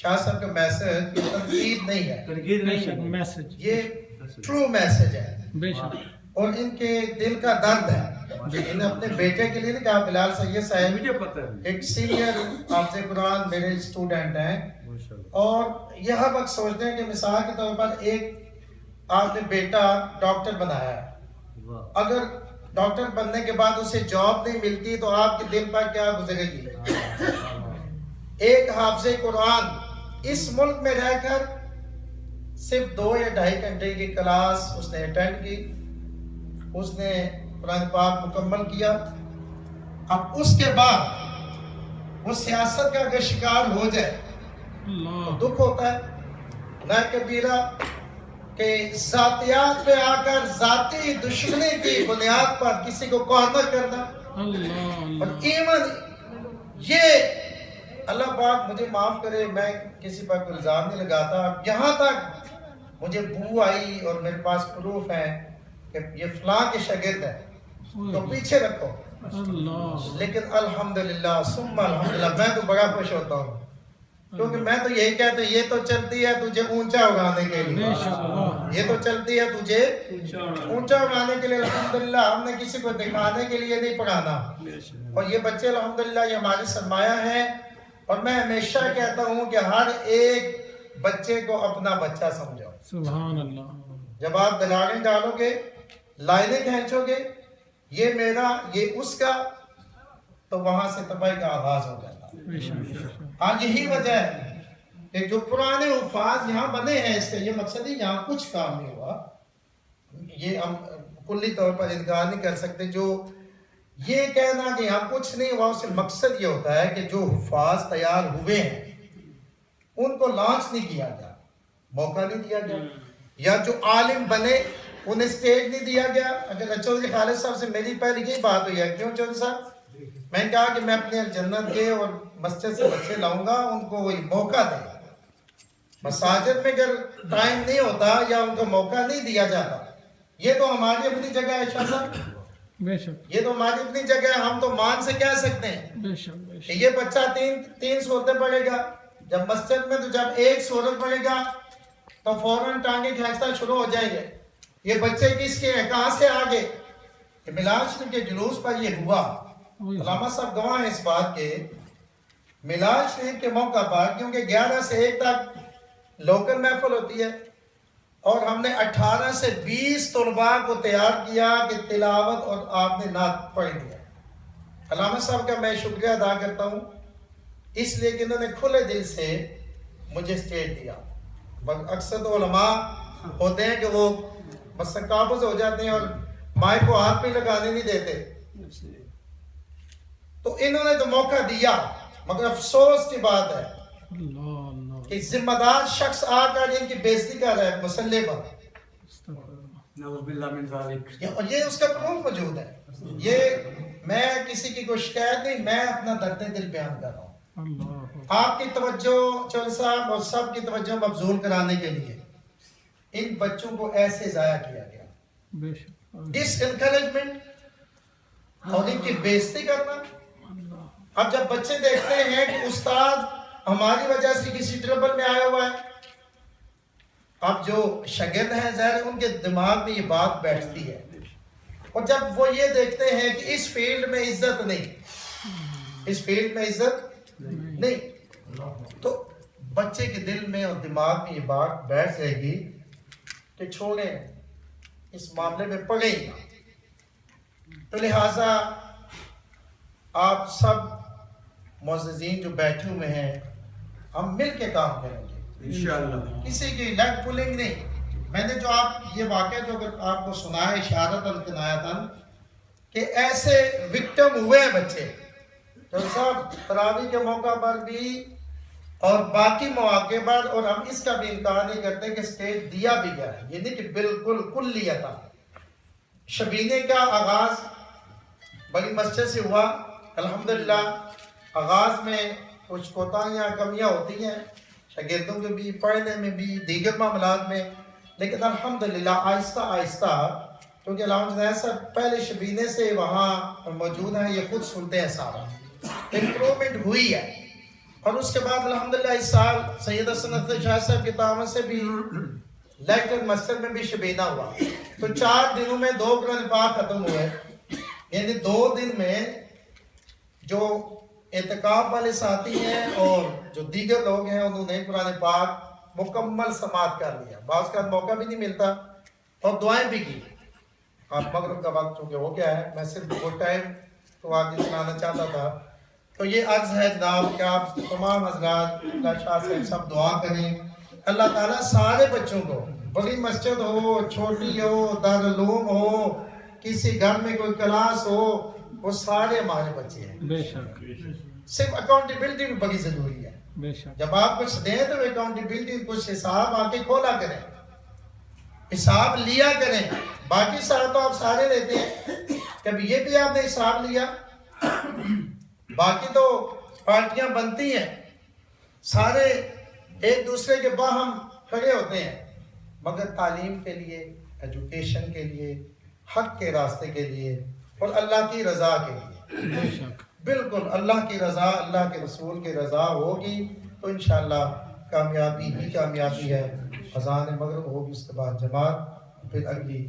شاہ صاحب کا میسج یہ تنقید نہیں ہے، تنقید نہیں میسج، یہ ٹرو میسج ہے بے شک اور ان کے دل کا درد ہے۔ انہیں اپنے بیٹے کے لیے نہیں کہا، بلال سید صاحب مجھے پتہ ہے ایک سینئر حافظ قرآن میرے اسٹوڈنٹ ہیں، اور یہ ہر وقت سوچتے ہیں کہ مثال کے طور پر ایک آپ نے بیٹا ڈاکٹر بنایا ہے، اگر ڈاکٹر بننے کے بعد اسے جاب نہیں ملتی تو آپ کے دل پر کیا گزرے گی؟ ایک حافظ قرآن اس ملک میں رہ کر صرف 2 یا 2.5 گھنٹے کی کلاس اس نے اٹینڈ کی، اس نے قرآن پاک مکمل کیا، اب اس کے بعد وہ سیاست کا اگر شکار ہو جائے تو دکھ ہوتا ہے۔ نہ کبیرہ کہ ذاتیات پہ آ کر ذاتی دشمنی کی بنیاد پر کسی کو کارنر کرنا، اور ایمن یہ اللہ پاک مجھے معاف کرے، میں کسی پر کوئی الزام نہیں لگاتا، یہاں تک مجھے بو آئی اور میرے پاس پروف ہے کہ یہ فلاں کے شاگرد ہے تو پیچھے رکھو، لیکن الحمدللہ ثم الحمدللہ میں تو بڑا خوش ہوتا ہوں، کیونکہ میں تو یہی کہتا ہوں یہ تو چلتی ہے تجھے اونچا اگانے کے لیے، یہ تو چلتی ہے تجھے اونچا اگانے کے لیے۔ الحمدللہ ہم نے کسی کو دکھانے کے لیے نہیں پڑھانا، اور یہ بچے الحمدللہ یہ ہماری سرمایہ ہیں، اور میں ہمیشہ کہتا ہوں کہ ہر ایک بچے کو اپنا بچہ سمجھو۔ سبحان اللہ۔ جب آپ دلانے ڈالو گے، لائنیں کھینچو گے، یہ میرا یہ اس کا، تو وہاں سے تباہی کا آغاز ہو جاتا ہے۔ آج یہی وجہ ہے کہ جو پرانے الفاظ یہاں بنے ہیں، اس کا یہ مقصد ہے یہاں کچھ کام نہیں ہوا، یہ ہم کلی طور پر انکار نہیں کر سکتے۔ جو یہ کہنا کہ یہاں کچھ نہیں ہوا، اس سے مقصد یہ ہوتا ہے کہ جو حفاظ تیار ہوئے ہیں ان کو لانچ نہیں کیا گیا، موقع نہیں دیا گیا، یا جو عالم بنے انہیں سٹیج نہیں دیا گیا۔ اگر چودھری خالد صاحب سے میری پہلے یہی بات ہوئی ہے، کیوں چودھری صاحب؟ میں نے کہا کہ میں اپنے جنت کے اور مسجد سے بچے لاؤں گا، ان کو وہی موقع دیں۔ مساجد میں اگر ٹائم نہیں ہوتا یا ان کو موقع نہیں دیا جاتا، یہ تو ہماری اپنی جگہ ہے شاہ صاحب، بے شک یہ تو ہماری اپنی جگہ ہے، ہم تو مان سے کہہ سکتے ہیں بے شک بے کہ شک یہ بچہ تین صورتیں پڑھے گا، جب مسجد میں تو جب ایک صورت پڑھے گا تو فوراً ٹانگیں کھینچنا شروع ہو جائیں گے، یہ بچے کس کے ہیں، کہاں سے آگے؟ کہ میلاد شریف کے جلوس پر یہ ہوا۔ علامہ صاحب گواہ ہیں اس بات کے، میلاد شریف کے موقع پر، کیونکہ 11 سے 1 تک لوکل محفل ہوتی ہے، اور ہم نے 18 سے 20 طلباء کو تیار کیا کہ تلاوت اور آپ نے نعت پڑھی ہے۔ علامہ صاحب کا میں شکریہ ادا کرتا ہوں، اس لیے کہ انہوں نے کھلے دل سے مجھے سٹیج دیا۔ اکثر تو علماء ہوتے ہیں کہ وہ بس قابض ہو جاتے ہیں اور مائک کو ہاتھ پہ لگانے نہیں دیتے، تو انہوں نے تو موقع دیا، مگر افسوس کی بات ہے کہ ذمہ دار شخص آ کر ان کی بےزتی کر رہا ہے مسلح پر، نعوذ باللہ من ذالک، اور یہ اس کا پروف موجود ہے۔ یہ میں کسی کی کوئی شکایت نہیں، میں اپنا درد دل بیان کر رہا ہوں آپ کی توجہ چودھری صاحب اور سب کی توجہ مبذول کرانے کے لیے۔ ان بچوں کو ایسے ضائع کیا گیا، بے شک ڈس انکریجمنٹ اور ان کی بےزتی کرنا۔ اب جب بچے دیکھتے ہیں کہ استاد ہماری وجہ سے کسی ٹربل میں آیا ہوا ہے، اب جو شاگرد ہیں ظاہر ان کے دماغ میں یہ بات بیٹھتی ہے، اور جب وہ یہ دیکھتے ہیں کہ اس فیلڈ میں عزت نہیں، اس فیلڈ میں عزت نہیں، تو بچے کے دل میں اور دماغ میں یہ بات بیٹھ جائے گی کہ چھوڑیں، اس معاملے میں پڑے ہی نہ۔ تو لہٰذا آپ سب معززین جو بیٹھے ہوئے ہیں، ہم مل کے کام کریں گے انشاءاللہ، کسی کی لیگ پولنگ نہیں۔ میں نے جو آپ یہ واقعہ جو اگر آپ کو سنا ہے اشارتاً کنایتاً کہ ایسے وکٹم ہوئے ہیں بچے، تو صاحب تراویح کے موقع پر بھی اور باقی مواقع پر، اور ہم اس کا بھی انکار نہیں کرتے کہ سٹیج دیا بھی گیا ہے، یہ نہیں کہ بالکل کلیتا۔ شبینے کا آغاز بڑی مسجد سے ہوا، الحمدللہ آغاز میں کچھ کوتاہیاں کمیاں ہوتی ہیں شاگردوں کے بھی، پڑھنے میں بھی، دیگر معاملات میں، لیکن الحمدللہ آہستہ آہستہ، کیونکہ علامہ جنید صاحب پہلے شبینے سے وہاں موجود ہیں، یہ خود سنتے ہیں، سارا امپرومنٹ ہوئی ہے۔ اور اس کے بعد الحمدللہ اس سال سید سنت شاہ صاحب کی تعاون سے بھی لیکٹر مسجد میں بھی شبینہ ہوا، تو 4 دنوں میں 2 قرآن پاک ختم ہوئے، یعنی 2 دن میں جو اعتکاف والے ساتھی ہیں اور جو دیگر لوگ ہیں انہوں نے قرآن پاک مکمل سماعت کر لیا، بعض کا موقع بھی نہیں ملتا، اور دعائیں بھی کی۔ آپ مغرب کا وقت چونکہ ہو گیا ہے، میں صرف وہ ٹائم تو آگے سنانا چاہتا تھا، تو یہ عرض ہے جناب کہ آپ تمام حضرات اللہ شاہ صاحب سب دعا کریں، اللہ تعالیٰ سارے بچوں کو، بڑی مسجد ہو، چھوٹی ہو، دارالعلوم ہو، کسی گھر میں کوئی کلاس ہو، وہ سارے ہمارے بچے ہیں۔ بے شک صرف اکاؤنٹیبلٹی بھی بڑی ضروری ہے، بے شک جب آپ کچھ دیں تو اکاؤنٹیبلٹی کچھ حساب آ کے کھولا کریں، حساب لیا کریں، باقی سارا تو آپ سارے لیتے ہیں، کبھی یہ بھی آپ نے حساب لیا، باقی تو پارٹیاں بنتی ہیں، سارے ایک دوسرے کے باہم کھڑے ہوتے ہیں، مگر تعلیم کے لیے، ایجوکیشن کے لیے، حق کے راستے کے لیے اور اللہ کی رضا کے لیے، بے شک بالکل اللہ کی رضا، اللہ کے رسول کی رضا ہوگی تو انشاءاللہ کامیابی ہی کامیابی ہے۔ اذان مغرب ہوگی، اس کے بعد جماعت، پھر اگلی